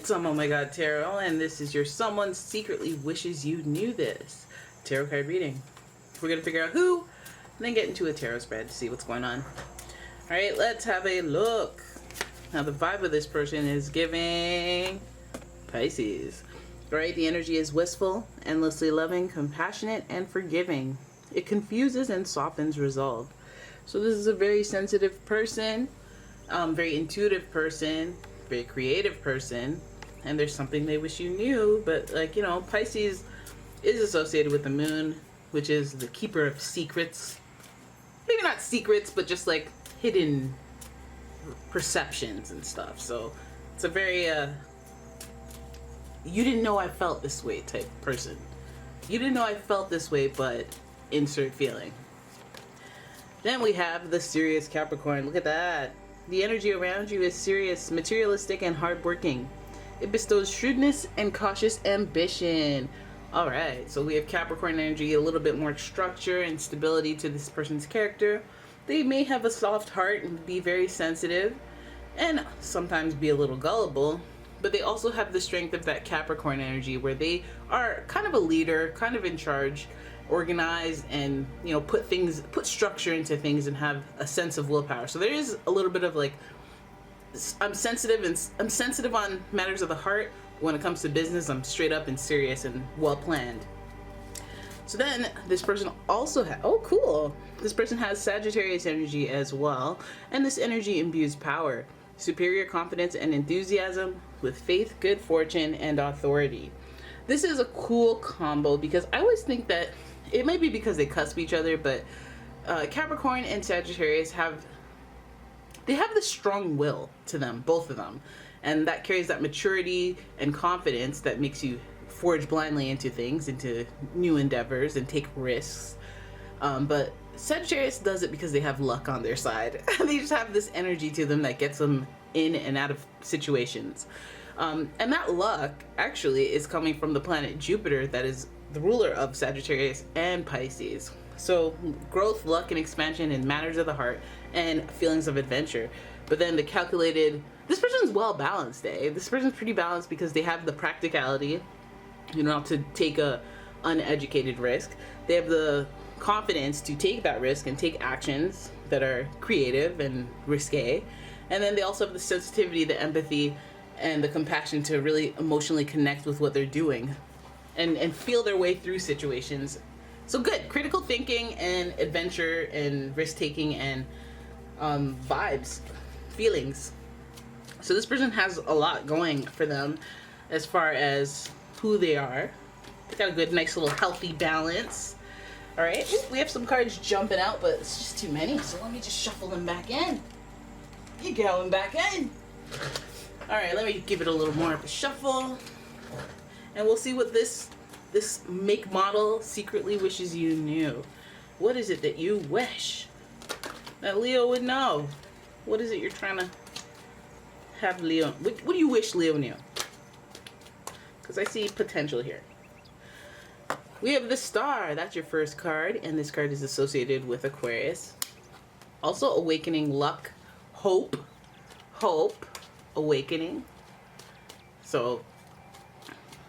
It's Oh My God Tarot, and this is your someone secretly wishes you knew this tarot card reading. We're going to figure out who, and then get into a tarot spread to see what's going on. Alright, let's have a look. Now, the vibe of this person is giving Pisces. Right? The energy is wistful, endlessly loving, compassionate, and forgiving. It confuses and softens resolve. So this is a very sensitive person, very intuitive person, very creative person, and there's something they wish you knew, but like, you know, Pisces is associated with the moon, which is the keeper of secrets. Maybe not secrets, but just like hidden perceptions and stuff. So it's a very you didn't know I felt this way type person. You didn't know I felt this way, but insert feeling. Then we have the serious Capricorn. Look at that. The energy around you is serious, materialistic, and hardworking. It bestows shrewdness and cautious ambition. Alright, so we have Capricorn energy, a little bit more structure and stability to this person's character. They may have a soft heart and be very sensitive, and sometimes be a little gullible, but they also have the strength of that Capricorn energy where they are kind of a leader, kind of in charge, organized, and, you know, put structure into things and have a sense of willpower. So there is a little bit of like, I'm sensitive on matters of the heart. When it comes to business, I'm straight up and serious and well planned. So then this person also this person has Sagittarius energy as well, and this energy imbues power, superior confidence, and enthusiasm with faith, good fortune, and authority. This is a cool combo because I always think that it might be because they cusp each other, but Capricorn and Sagittarius have this strong will to them, both of them, and that carries that maturity and confidence that makes you forge blindly into things, into new endeavors, and take risks. But Sagittarius does it because they have luck on their side. They just have this energy to them that gets them in and out of situations. And that luck actually is coming from the planet Jupiter, that is the ruler of Sagittarius and Pisces. So growth, luck, and expansion in matters of the heart and feelings of adventure. But then the calculated, this person's well balanced, eh? This person's pretty balanced because they have the practicality, you know, to take a uneducated risk. They have the confidence to take that risk and take actions that are creative and risque. And then they also have the sensitivity, the empathy, and the compassion to really emotionally connect with what they're doing and feel their way through situations. So good, critical thinking and adventure and risk-taking and vibes, feelings. So this person has a lot going for them as far as who they are. They got a good, nice little healthy balance. All right, we have some cards jumping out, but it's just too many, so let me just shuffle them back in. You're going back in. All right, let me give it a little more of a shuffle, and we'll see what this make model secretly wishes you knew. What is it that you wish that Leo would know? What is it you're trying to have Leo? What do you wish Leo knew? Because I see potential here. We have the Star. That's your first card, and this card is associated with Aquarius. Also awakening, luck, hope, awakening. So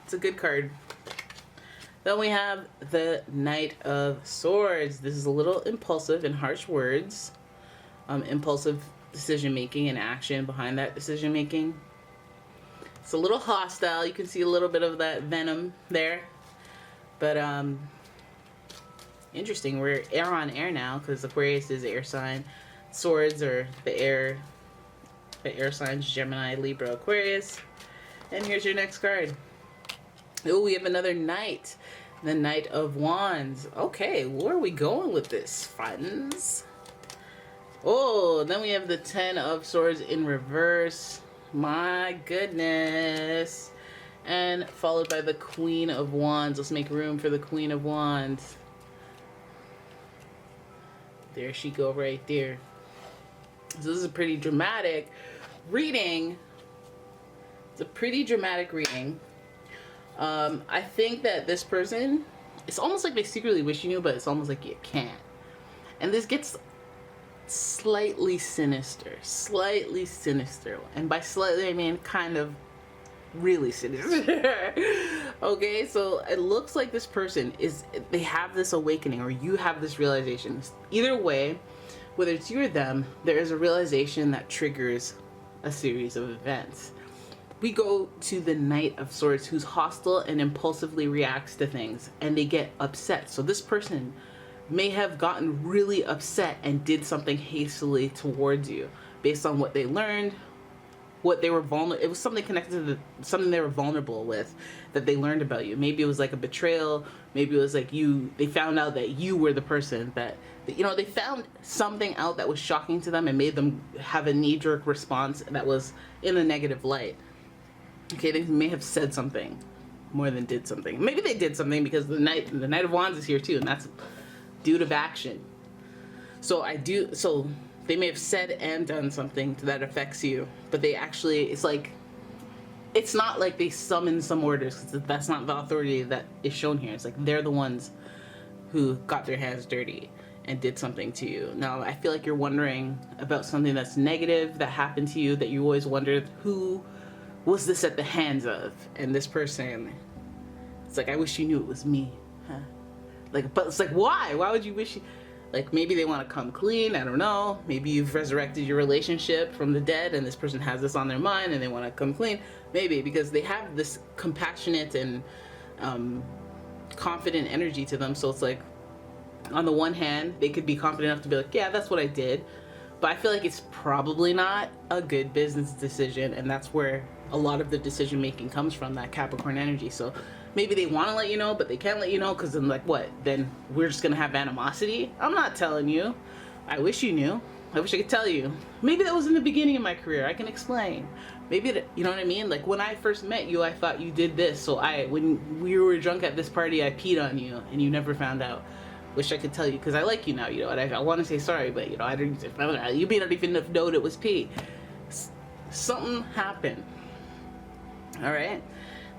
it's a good card. Then we have the Knight of Swords. This is a little impulsive and harsh words. Impulsive decision making and action behind that decision making. It's a little hostile. You can see a little bit of that venom there. But interesting. We're air on air now because Aquarius is air sign. Swords are the air signs: Gemini, Libra, Aquarius. And here's your next card. Oh, we have another Knight. The Knight of Wands. Okay, where are we going with this, friends? Oh, then we have the Ten of Swords in reverse. My goodness. And followed by the Queen of Wands. Let's make room for the Queen of Wands. There she go right there. So this is a pretty dramatic reading. It's a pretty dramatic reading. I think that this person, it's almost like they secretly wish you knew, but it's almost like you can't. And this gets slightly sinister. And by slightly, I mean kind of really sinister. Okay, so it looks like this person they have this awakening, or you have this realization. Either way, whether it's you or them, there is a realization that triggers a series of events. We go to the Knight of Swords, who's hostile and impulsively reacts to things, and they get upset. So this person may have gotten really upset and did something hastily towards you based on what they learned, what they were vulnerable. It was something connected to something they were vulnerable with that they learned about you. Maybe it was like a betrayal. Maybe it was like they found out that you were the person that, they found something out that was shocking to them and made them have a knee-jerk response that was in a negative light. Okay, they may have said something more than did something. Maybe they did something because the Knight of Wands is here too, and that's due to action. So they may have said and done something that affects you, but they actually, it's not like they summon some orders, because that's not the authority that is shown here. It's like they're the ones who got their hands dirty and did something to you. Now, I feel like you're wondering about something that's negative that happened to you, that you always wondered, who was this at the hands of? And this person, it's like, I wish you knew it was me. Huh? But it's like, why? Why would you wish maybe they want to come clean, I don't know. Maybe you've resurrected your relationship from the dead and this person has this on their mind and they want to come clean. Maybe because they have this compassionate and confident energy to them. So it's like, on the one hand, they could be confident enough to be like, yeah, that's what I did. But I feel like it's probably not a good business decision, and that's where a lot of the decision making comes from, that Capricorn energy. So maybe they want to let you know, but they can't let you know, because then what? Then we're just going to have animosity? I'm not telling you. I wish you knew. I wish I could tell you. Maybe that was in the beginning of my career. I can explain. Maybe, you know what I mean? Like, when I first met you, I thought you did this. So when we were drunk at this party, I peed on you, and you never found out. Wish I could tell you, because I like you now, and I want to say sorry, but, I didn't, you may not even have known it was pee. Something happened. All right?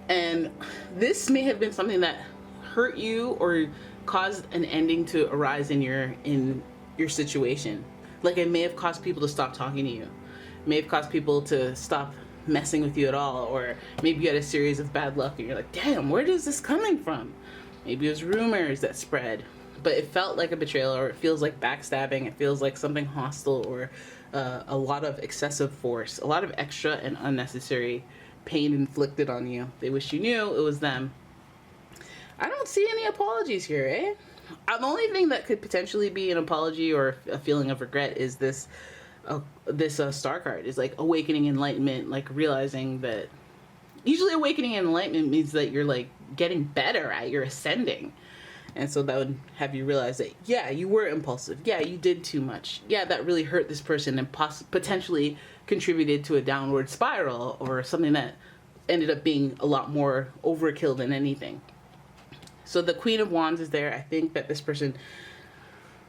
And this may have been something that hurt you or caused an ending to arise in your situation. Like, it may have caused people to stop talking to you. It may have caused people to stop messing with you at all, or maybe you had a series of bad luck and you're like, damn, where is this coming from? Maybe it was rumors that spread, but it felt like a betrayal, or it feels like backstabbing. It feels like something hostile, or a lot of excessive force, a lot of extra and unnecessary pain inflicted on you. They wish you knew it was them. I don't see any apologies here, eh? The only thing that could potentially be an apology or a feeling of regret is this star card. Is like awakening, enlightenment, like realizing that usually awakening and enlightenment means that you're like getting better at, you're ascending. And so that would have you realize that, yeah, you were impulsive. Yeah, you did too much. Yeah, that really hurt this person and potentially contributed to a downward spiral, or something that ended up being a lot more overkill than anything. So the Queen of Wands is there. I think that this person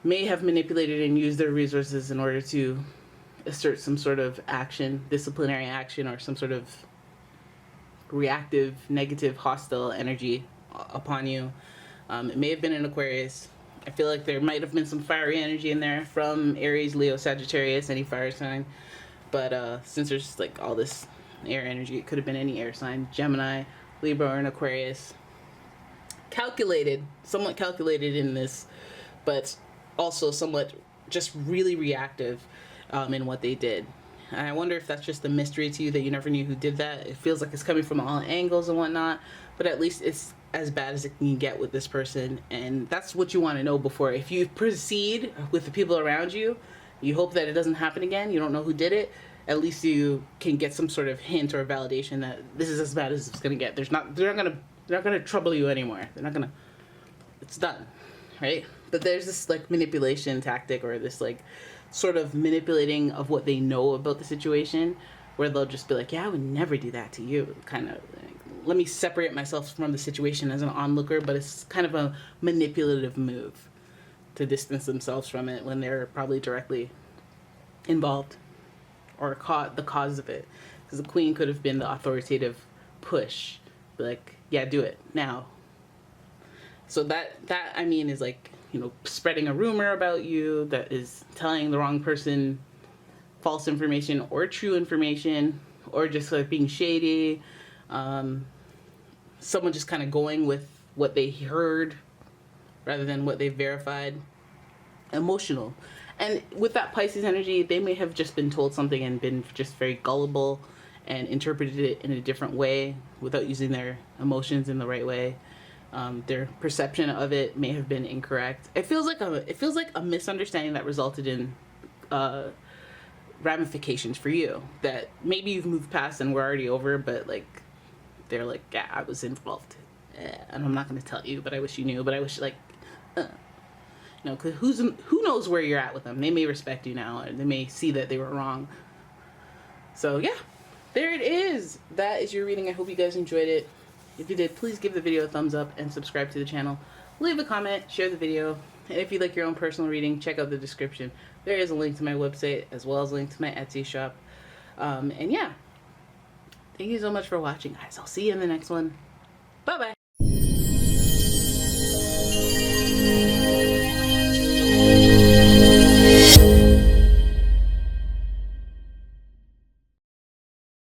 may have manipulated and used their resources in order to assert some sort of action, disciplinary action, or some sort of reactive, negative, hostile energy upon you. It may have been an Aquarius. I feel like there might have been some fiery energy in there from Aries, Leo, Sagittarius, any fire sign. But since there's like all this air energy, it could have been any air sign. Gemini, Libra, or an Aquarius. Somewhat calculated in this, but also somewhat just really reactive in what they did. And I wonder if that's just a mystery to you, that you never knew who did that. It feels like it's coming from all angles and whatnot, but at least it's as bad as it can get with this person, and that's what you want to know before. If you proceed with the people around you, you hope that it doesn't happen again. You don't know who did it. At least you can get some sort of hint or validation that this is as bad as it's gonna get. They're not gonna trouble you anymore. It's done, right? But there's this like manipulation tactic, or this like sort of manipulating of what they know about the situation, where they'll just be like, yeah, I would never do that to you. Kind of like, let me separate myself from the situation as an onlooker, but it's kind of a manipulative move to distance themselves from it when they're probably directly involved or the cause of it. Because the Queen could have been the authoritative push, be like, yeah, do it now. So that I mean is like, spreading a rumor about you, that is telling the wrong person false information or true information, or just like being shady, Someone just kind of going with what they heard rather than what they verified. Emotional. And with that Pisces energy, they may have just been told something and been just very gullible and interpreted it in a different way without using their emotions in the right way. Their perception of it may have been incorrect. It feels like a misunderstanding that resulted in ramifications for you that maybe you've moved past and we're already over, but like they're like, yeah, I was involved, and I'm not going to tell you, but I wish you knew, but I wish, like, because who knows where you're at with them. They may respect you now, and they may see that they were wrong. So yeah, there it is. That is your reading. I hope you guys enjoyed it. If you did, please give the video a thumbs up and subscribe to the channel. Leave a comment, share the video, and if you'd like your own personal reading, check out the description. There is a link to my website as well as a link to my Etsy shop. And yeah, thank you so much for watching, guys. I'll see you in the next one. Bye-bye.